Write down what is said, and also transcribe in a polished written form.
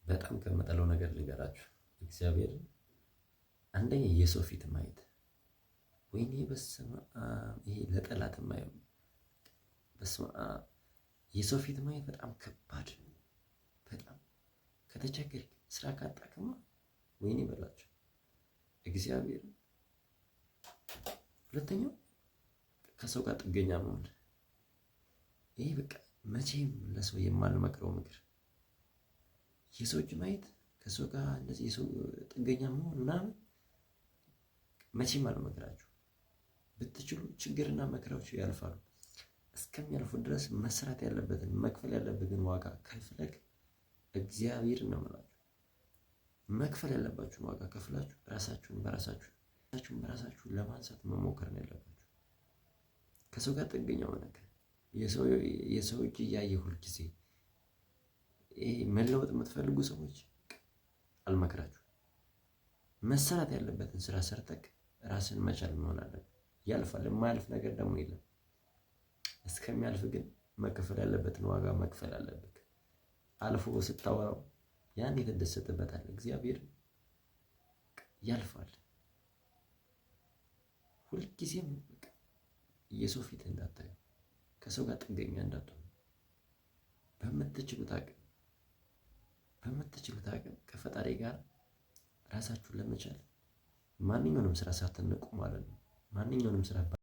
በጣም ከምጠላው ነገር ልንገራችሁ። እግዚአብሔር አንደኛ የሰው ፊት ማየት፣ ወይኔ በስመ አብ! ይሄ ለጠላት የማየው በስመ አብ! የሰው ፊት ማየት በጣም ከባድ ነው። በጣም ከተቸገርክ ስራ ካጣክማ ወይኔ በላቸው እግዚአብሔር። ሁለተኛው ከሰው ጋር ጥገኛ መሆን። ይሄ በቃ መቼም ለሰው የማልመክረው ምክር የሰው እጅ ማየት፣ ከሰው ጋር እንደዚህ የሰው ጥገኛ መሆን ምናምን መቼም አልመክራችሁ። ብትችሉ ችግርና መከራዎች ያልፋሉ። እስከሚያልፉ ድረስ መስራት ያለበትን መክፈል ያለበትን ዋጋ ከፍለክ እግዚአብሔር ነው የምላችሁ። መክፈል ያለባችሁን ዋጋ ከፍላችሁ ራሳችሁን በራሳችሁ ለማንሳት መሞከር ነው ያለባችሁ። ከሰው ጋር ጥገኛ ሆነክ የሰው እጅ እያየ ሁልጊዜ መለወጥ የምትፈልጉ ሰዎች አልመክራችሁ። መሰራት ያለበትን ስራ ሰርተክ ራስን መቻል መሆን አለበት። ያልፋል። የማያልፍ ነገር ደግሞ የለም። እስከሚያልፍ ግን መከፈል ያለበትን ዋጋ መክፈል አለበት። አልፎ ስታወራው ያን የተደሰተበታል። እግዚአብሔር ያልፋል። ሁልጊዜም የሰው ፊት እንዳታዩ፣ ከሰው ጋር ጥገኛ እንዳትሆኑ። በምትችሉት አቅም ከፈጣሪ ጋር ራሳችሁን ለመቻል ማንኛውንም ስራ ሳትንቁ ማለት ነው። ማንኛውንም ስራ